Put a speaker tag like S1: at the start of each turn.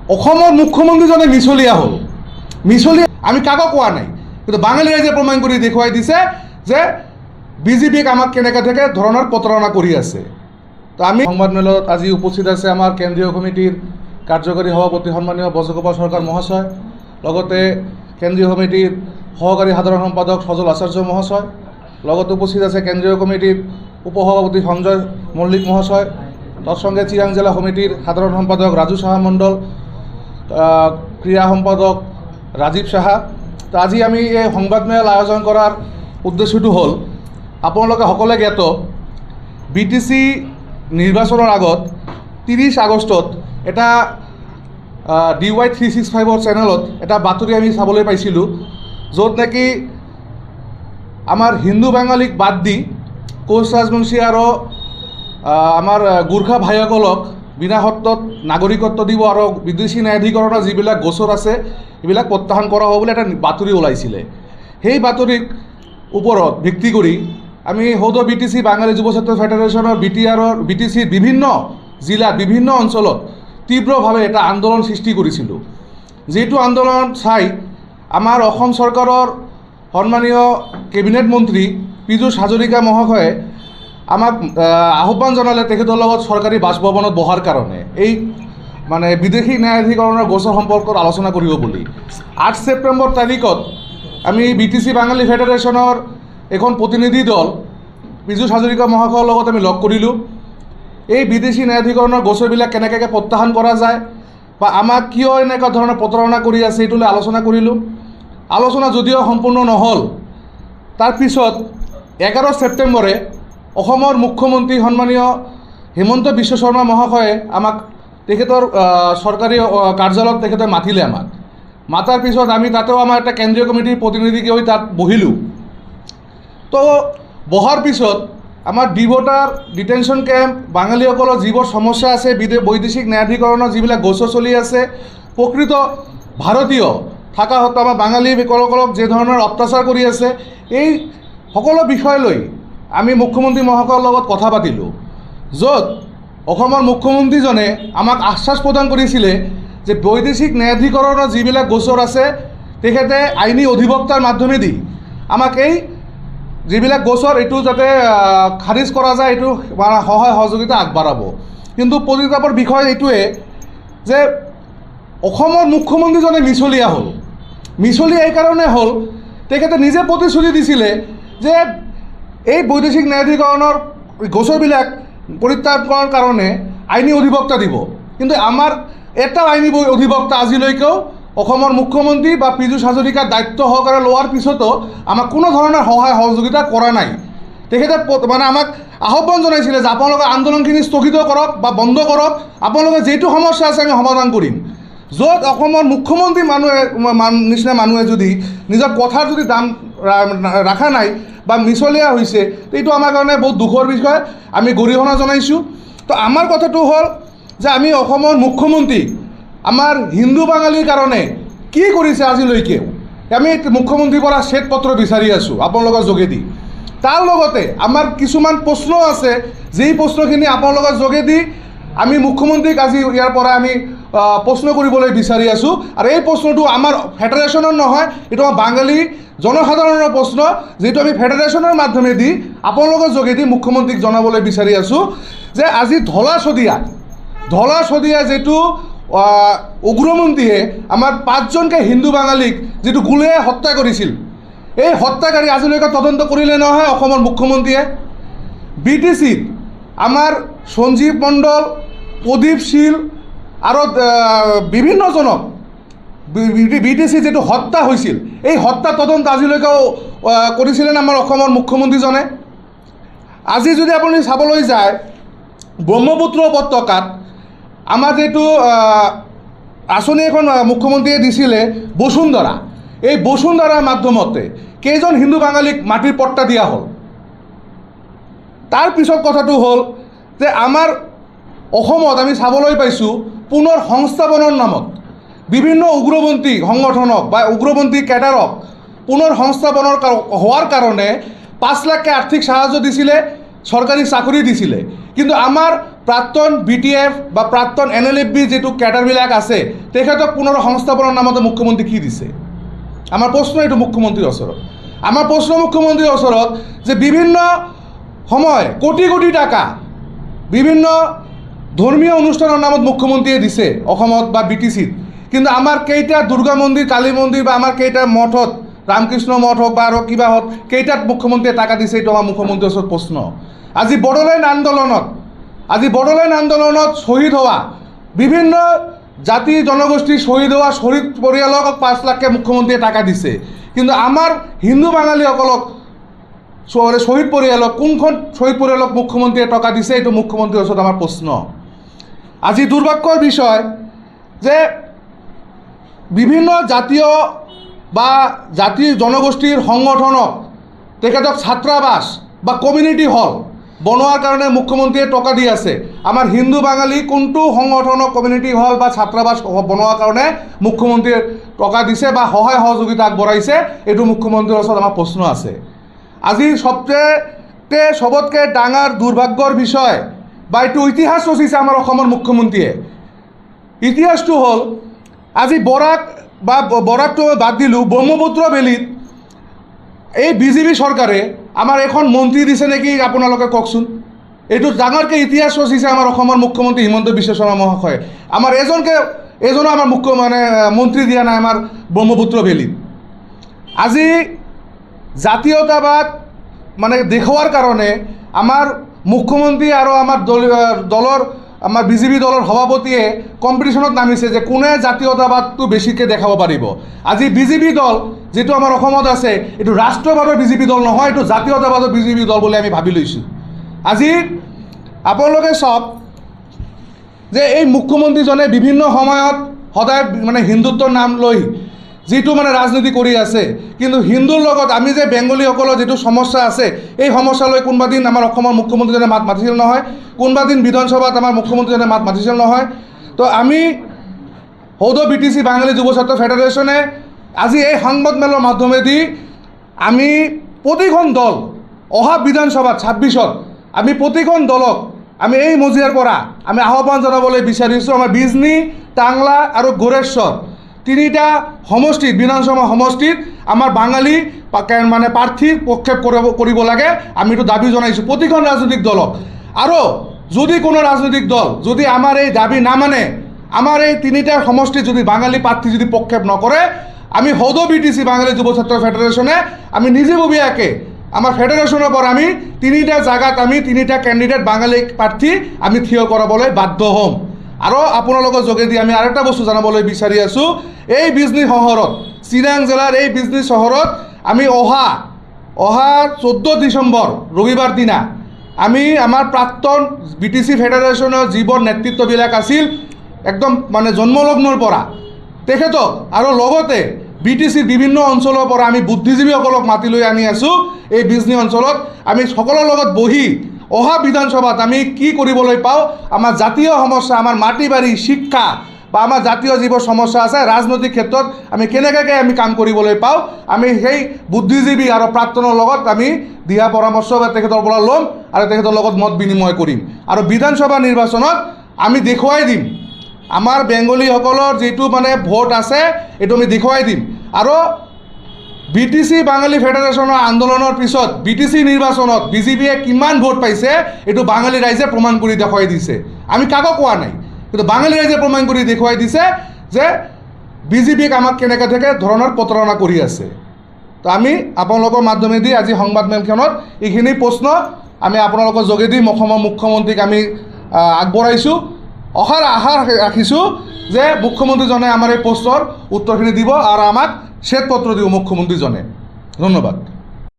S1: মুখ্যমন্ত্ৰীজনে মিছলীয়া হ'ল। মিছলীয়া আমি কাকো কোৱা নাই, কিন্তু বাঙালী ৰাইজে প্ৰমাণ কৰি দেখুৱাই দিছে যে বিজেপিক আমাক কেনেকৈ থাকে ধৰণৰ প্ৰতাৰণা কৰি আছে। তো আমি সংবাদমেলত আজি উপস্থিত আছে আমাৰ কেন্দ্ৰীয় কমিটিৰ কাৰ্যকৰী সভাপতি সন্মানীয় ব্ৰজগোপাল সৰকাৰ মহাশয়, লগতে কেন্দ্ৰীয় কমিটিৰ সহকাৰী সাধাৰণ সম্পাদক সজল আচাৰ্য মহাশয়, লগতে উপস্থিত আছে কেন্দ্ৰীয় কমিটিৰ উপসভাপতি সঞ্জয় মল্লিক মহাশয়, তৎসঙ্গে চিৰাং জিলা সমিতিৰ সাধাৰণ সম্পাদক ৰাজু সাহা মণ্ডল, ক্ৰীড়া সম্পাদক ৰাজীৱ সাহা। তো আজি আমি এই সংবাদমেল আয়োজন কৰাৰ উদ্দেশ্যটো হ'ল, আপোনালোকে সকলোৱে জ্ঞাত BTC নিৰ্বাচনৰ আগত 30 আগষ্টত এটা DY 365 চেনেলত এটা বাতৰি আমি চাবলৈ পাইছিলোঁ, য'ত নেকি আমাৰ হিন্দু বাঙালীক বাদ দি কোচ ৰাজবংশী আৰু আমাৰ গোৰ্খা ভাইসকলক বিনা শৰ্তত নাগৰিকত্ব দিব আৰু বিদেশী ন্যায়াধিকৰণৰ যিবিলাক গোচৰ আছে এইবিলাক প্ৰত্যাহাৰ কৰা হ'ব বুলি এটা বাতৰি ওলাইছিলে। সেই বাতৰিৰ ওপৰত ভিত্তি কৰি আমি সৌদ BTC বাঙালী যুৱ ছাত্ৰ ফেডাৰেশ্যনৰ BTCৰ বিভিন্ন জিলাত বিভিন্ন অঞ্চলত তীব্ৰভাৱে এটা আন্দোলন সৃষ্টি কৰিছিলোঁ। যিটো আন্দোলন চাই আমাৰ অসম চৰকাৰৰ সন্মানীয় কেবিনেট মন্ত্ৰী পীযুষ হাজৰিকা মহাশয়ে আমাক আহ্বান জনালে তেখেতৰ লগত চৰকাৰী বাসভৱনত বহাৰ কাৰণে এই মানে বিদেশী ন্যায়াধিকৰণৰ গোচৰ সম্পৰ্কত আলোচনা কৰিব বুলি। 8 ছেপ্টেম্বৰ তাৰিখত আমি BTC বাঙালী ফেডাৰেশ্যনৰ এখন প্ৰতিনিধি দল পীযুষ হাজৰিকা মহাশয়ৰ লগত আমি লগ কৰিলোঁ। এই বিদেশী ন্যায়াধিকৰণৰ গোচৰবিলাক কেনেকৈ প্ৰত্যাহাৰ কৰা যায় বা আমাক কিয় এনেকুৱা ধৰণৰ প্ৰতাৰণা কৰি আছে এইটো লৈ আলোচনা কৰিলোঁ। আলোচনা যদিও সম্পূৰ্ণ নহ'ল, তাৰপিছত 11 ছেপ্টেম্বৰে অসমৰ মুখ্যমন্ত্ৰী সন্মানীয় হিমন্ত বিশ্ব শৰ্মা মহাশয়ে আমাক তেখেতৰ চৰকাৰী কাৰ্যালয়ত তেখেতে মাতিলে। আমাক মাতাৰ পিছত আমি তাতেও আমাৰ এটা কেন্দ্ৰীয় কমিটিৰ প্ৰতিনিধি গৈ তাত বহিলোঁ। তো বহাৰ পিছত আমাৰ ডিভোটাৰ ডিটেনশ্যন কেম্প বাঙালীসকলৰ যিবোৰ সমস্যা আছে, বৈদেশিক ন্যায়াধিকৰণৰ যিবিলাক গোচৰ চলি আছে, প্ৰকৃত ভাৰতীয় থকা সত্ত্বেও আমাৰ বাঙালীসকলক যে ধৰণৰ অত্যাচাৰ কৰি আছে, এই সকলো বিষয় লৈ আমি মুখ্যমন্ত্ৰী মহাশয়ৰ লগত কথা পাতিলোঁ, য'ত অসমৰ মুখ্যমন্ত্ৰীজনে আমাক আশ্বাস প্ৰদান কৰিছিলে যে বৈদেশিক ন্যায়াধিকৰণৰ যিবিলাক গোচৰ আছে তেখেতে আইনী অধিবক্তাৰ মাধ্যমেদি আমাক এই যিবিলাক গোচৰ এইটো যাতে খাৰিজ কৰা যায় এইটো সহায় সহযোগিতা আগবঢ়াব। কিন্তু পৰিতাপৰ বিষয় এইটোৱে যে অসমৰ মুখ্যমন্ত্ৰীজনে মিছলীয়া হ'ল। মিছলীয়া এইকাৰণে হ'ল, তেখেতে নিজে প্ৰতিশ্ৰুতি দিছিলে যে এই বৈদেশিক ন্যায়াধিকৰণৰ গোচৰবিলাক পৰিত্যাগ কৰাৰ কাৰণে আইনী অধিবক্তা দিব, কিন্তু আমাৰ এটাও আইনী অধিবক্তা আজিলৈকেও অসমৰ মুখ্যমন্ত্ৰী বা পীযুষ হাজৰিকাৰ দায়িত্ব সহকাৰে লোৱাৰ পিছতো আমাক কোনো ধৰণৰ সহায় সহযোগিতা কৰা নাই। তেখেতে মানে আমাক আহ্বান জনাইছিলে যে আপোনালোকে আন্দোলনখিনি স্থগিত কৰক বা বন্ধ কৰক, আপোনালোকে যিটো সমস্যা আছে আমি সমাধান কৰিম। য'ত অসমৰ মুখ্যমন্ত্ৰী নিচিনা মানুহে যদি নিজৰ কথাৰ যদি দাম ৰখা নাই বা মিছলীয়া হৈছে, এইটো আমাৰ কাৰণে বহুত দুখৰ বিষয়, আমি গৰিহণা জনাইছোঁ। তো আমাৰ কথাটো হ'ল যে আমি অসমৰ মুখ্যমন্ত্ৰী আমাৰ হিন্দু বাঙালীৰ কাৰণে কি কৰিছে আজিলৈকে, আমি মুখ্যমন্ত্ৰীৰ পৰা শ্বেতপত্ৰ বিচাৰি আছোঁ আপোনালোকৰ যোগেদি। তাৰ লগতে আমাৰ কিছুমান প্ৰশ্ন আছে, যেই প্ৰশ্নখিনি আপোনালোকৰ যোগেদি আমি মুখ্যমন্ত্ৰীক আজি ইয়াৰ পৰা আমি প্ৰশ্ন কৰিবলৈ বিচাৰি আছোঁ। আৰু এই প্ৰশ্নটো আমাৰ ফেডাৰেশ্যনৰ নহয়, এইটো আমাৰ বাঙালী জনসাধাৰণৰ প্ৰশ্ন, যিটো আমি ফেডাৰেশ্যনৰ মাধ্যমেদি আপোনালোকৰ যোগেদি মুখ্যমন্ত্ৰীক জনাবলৈ বিচাৰি আছোঁ যে আজি ঢলা শদিয়া যিটো উগ্ৰপন্থীয়ে আমাৰ 5জনকৈ হিন্দু বাঙালীক যিটো গুলীয়াই হত্যা কৰিছিল, এই হত্যাকাৰী আজিলৈকে তদন্ত কৰিলে নহয় অসমৰ মুখ্যমন্ত্ৰীয়ে। BTCত আমাৰ সঞ্জীৱ মণ্ডল, প্ৰদীপ শীল আৰু বিভিন্নজনক BTC যিটো হত্যা হৈছিল, এই হত্যা তদন্ত আজিলৈকেও কৰিছিলেনে আমাৰ অসমৰ মুখ্যমন্ত্ৰীজনে? আজি যদি আপুনি চাবলৈ যায়, ব্ৰহ্মপুত্ৰ উপত্যকাত আমাৰ যিটো আঁচনি এখন মুখ্যমন্ত্ৰীয়ে দিছিলে বসুন্ধৰা, এই বসুন্ধৰাৰ মাধ্যমতে কেইজন হিন্দু বাঙালীক মাটিৰ পট্টা দিয়া হ'ল। তাৰপিছত কথাটো হ'ল যে আমাৰ অসমত আমি চাবলৈ পাইছোঁ পুনৰ সংস্থাপনৰ নামত বিভিন্ন উগ্ৰপন্থী সংগঠনক বা উগ্ৰপন্থী কেডাৰক পুনৰ সংস্থাপনৰ হোৱাৰ কাৰণে 5 লাখকৈ আৰ্থিক সাহায্য দিছিলে, চৰকাৰী চাকৰি দিছিলে, কিন্তু আমাৰ প্ৰাক্তন BTF বা প্ৰাক্তন NLFB যেটো ক্যাডাৰবিলাক আছে তেখেতক পুনৰ সংস্থাপনৰ নামতে মুখ্যমন্ত্ৰী কি দিছে আমাৰ প্ৰশ্ন এইটো মুখ্যমন্ত্ৰীৰ ওচৰত আমাৰ প্ৰশ্ন মুখ্যমন্ত্ৰীৰ ওচৰত যে বিভিন্ন সময় কোটি কোটি টাকা বিভিন্ন ধৰ্মীয় অনুষ্ঠানৰ নামত মুখ্যমন্ত্ৰীয়ে দিছে অসমত বা BTCত কিন্তু আমাৰ কেইটা দুৰ্গা মন্দিৰ কালী মন্দিৰ বা আমাৰ কেইটা মঠত ৰামকৃষ্ণ মঠ হোক বা আৰু কিবা হোক কেইটাত মুখ্যমন্ত্ৰীয়ে টাকা দিছে এইটো আমাৰ মুখ্যমন্ত্ৰীৰ ওচৰত প্ৰশ্ন আজি বড়োলেণ্ড আন্দোলনত শ্বহীদ হোৱা বিভিন্ন জাতি জনগোষ্ঠী শ্বহীদ হোৱা শ্বহীদ পৰিয়ালক 5 লাখকে মুখ্যমন্ত্ৰীয়ে টাকা দিছে কিন্তু আমাৰ হিন্দু বাঙালীসকলক শহীদ পৰিয়ালক কোনখন শহীদ পৰিয়ালক মুখ্যমন্ত্ৰীয়ে টকা দিছে এইটো মুখ্যমন্ত্ৰীৰ ওচৰত আমাৰ প্ৰশ্ন আজি দুৰ্ভাগ্যৰ বিষয় যে বিভিন্ন জাতীয় বা জাতি জনগোষ্ঠীৰ সংগঠনক তেখেতক ছাত্ৰাবাস বা কমিউনিটি হল বনোৱাৰ কাৰণে মুখ্যমন্ত্ৰীয়ে টকা দি আছে আমাৰ হিন্দু বাঙালী কোনটো সংগঠনক কমিউনিটি হল বা ছাত্ৰাবাস বনোৱাৰ কাৰণে মুখ্যমন্ত্ৰীয়ে টকা দিছে বা সহায় সহযোগিতা আগবঢ়াইছে এইটো মুখ্যমন্ত্ৰীৰ ওচৰত আমাৰ প্ৰশ্ন আছে আজি সবতকে ডাঙৰ দুৰ্ভাগ্যৰ বিষয় বা এইটো ইতিহাস ৰচিছে আমাৰ অসমৰ মুখ্যমন্ত্ৰীয়ে ইতিহাসটো হ'ল আজি বৰাকটো বাদ দিলোঁ ব্ৰহ্মপুত্ৰ ভেলীত এই BJP চৰকাৰে আমাৰ এখন মন্ত্ৰী দিছে নেকি আপোনালোকে কওকচোন এইটো ডাঙৰকৈ ইতিহাস ৰচিছে আমাৰ অসমৰ মুখ্যমন্ত্ৰী হিমন্ত বিশ্ব শৰ্মা মহাশয়ে আমাৰ এজনো আমাৰ মন্ত্ৰী দিয়া নাই আমাৰ ব্ৰহ্মপুত্ৰ ভেলীত আজি জাতীয়তাবাদ দেখুৱাৰ কাৰণে আমাৰ মুখ্যমন্ত্ৰী আৰু আমাৰ দলৰ আমাৰ BJP দলৰ সভাপতিয়ে কম্পিটিশ্যনত নামিছে যে কোনে জাতীয়তাবাদটো বেছিকৈ দেখাব পাৰিব আজি BJP দল যেটো আমাৰ অসমত আছে এইটো ৰাষ্ট্ৰবাদৰ BJP দল নহয় এইটো জাতীয়তাবাদৰ BJP দল বুলি আমি ভাবি লৈছোঁ আজি আপোনালোকে চাওক যে এই মুখ্যমন্ত্ৰীজনে বিভিন্ন সময়ত সদায় হিন্দুত্বৰ নাম লৈ যেটো ৰাজনীতি কৰি আছে কিন্তু হিন্দুৰ লগত আমি যে বেংগলীসকলৰ যেটো সমস্যা আছে এই সমস্যালৈ কোনোবা দিন আমাৰ অসমৰ মুখ্যমন্ত্ৰীজনে মাত মাতিছিল নহয় কোনোবা দিন বিধানসভাত আমাৰ মুখ্যমন্ত্ৰীজনে মাত মাতিছিল নহয় তো আমি সৌদ BTC বাঙালী যুৱ ছাত্ৰ ফেডাৰেশ্যনে আজি এই সংবাদমেলৰ মাধ্যমেদি আমি প্ৰতিখন দল অহা বিধানসভাত 26ত আমি প্ৰতিখন দলক আমি এই মজিয়াৰ পৰা আমি আহ্বান জনাবলৈ বিচাৰিছোঁ আমাৰ বিজনী টাংলা আৰু গোৰেশ্বৰ তিনিটা সমষ্টিত বিধানসভা সমষ্টিত আমাৰ বাঙালী প্ৰাৰ্থীৰ প্ৰক্ষেপ কৰিব লাগে আমি এইটো দাবী জনাইছোঁ প্ৰতিখন ৰাজনৈতিক দলক আৰু যদি কোনো ৰাজনৈতিক দল যদি আমাৰ এই দাবী নামানে আমাৰ এই তিনিটা সমষ্টিত যদি বাঙালী প্ৰাৰ্থী যদি প্ৰক্ষেপ নকৰে আমি সৌদ BTC বাঙালী যুৱ ছাত্ৰ ফেডাৰেশ্যনে আমি নিজাববীয়াকৈ আমাৰ ফেডাৰেশ্যনৰ পৰা আমি তিনিটা জাগাত আমি তিনিটা কেণ্ডিডেট বাঙালী প্ৰাৰ্থী আমি থিয় কৰাবলৈ বাধ্য হ'ম আৰু আপোনালোকৰ যোগেদি আমি আৰু এটা বস্তু জানাবলৈ বিচাৰি আছোঁ এই বিজনী চহৰত চিৰাং জিলাৰ এই বিজনী চহৰত আমি অহা 14 ডিচেম্বৰ ৰবিবাৰ দিনা আমি আমাৰ প্ৰাক্তন BTC ফেডাৰেশ্যনৰ যিবোৰ নেতৃত্ববিলাক আছিল একদম জন্মলগ্নৰ পৰা তেখেতক আৰু লগতে BTC বিভিন্ন অঞ্চলৰ পৰা আমি বুদ্ধিজীৱীসকলক মাতি লৈ আনি আছোঁ এই বিজনী অঞ্চলত আমি সকলোৰ লগত বহি অহা বিধানসভাত আমি কি কৰিবলৈ পাওঁ আমাৰ জাতীয় সমস্যা আমাৰ মাটি বাৰী শিক্ষা বা আমাৰ জাতীয় যিবোৰ সমস্যা আছে ৰাজনৈতিক ক্ষেত্ৰত আমি কেনেকৈ আমি কাম কৰিবলৈ পাওঁ আমি সেই বুদ্ধিজীৱী আৰু প্ৰাক্তনৰ লগত আমি দিহা পৰামৰ্শ তেখেতৰ পৰা ল'ম আৰু তেখেতৰ লগত মত বিনিময় কৰিম আৰু বিধানসভা নিৰ্বাচনত আমি দেখুৱাই দিম আমাৰ বেংগলীসকলৰ যেটো ভোট আছে এইটো আমি দেখুৱাই দিম আৰু BTC বাঙালী ফেডাৰেশ্যনৰ আন্দোলনৰ পিছত BTC নিৰ্বাচনত BJPয়ে কিমান ভোট পাইছে এইটো বাঙালী ৰাইজে প্ৰমাণ কৰি দেখুৱাই দিছে আমি কাকো কোৱা নাই কিন্তু বাঙালী ৰাইজে প্ৰমাণ কৰি দেখুৱাই দিছে যে BJPক আমাক কেনেকৈ ধৰণৰ প্ৰতাৰণা কৰি আছে তো আমি আপোনালোকৰ মাধ্যমেদি আজি সংবাদমেলখনত এইখিনি প্ৰশ্ন আমি আপোনালোকৰ যোগেদি অসমৰ মুখ্যমন্ত্ৰীক আমি আগবঢ়াইছোঁ অহাৰ আশা ৰাখিছোঁ যে মুখ্যমন্ত্ৰীজনে আমাৰ এই প্ৰশ্নৰ উত্তৰখিনি দিব আৰু আমাক শ্বেতপত্ৰ দিব মুখ্যমন্ত্ৰীজনে ধন্যবাদ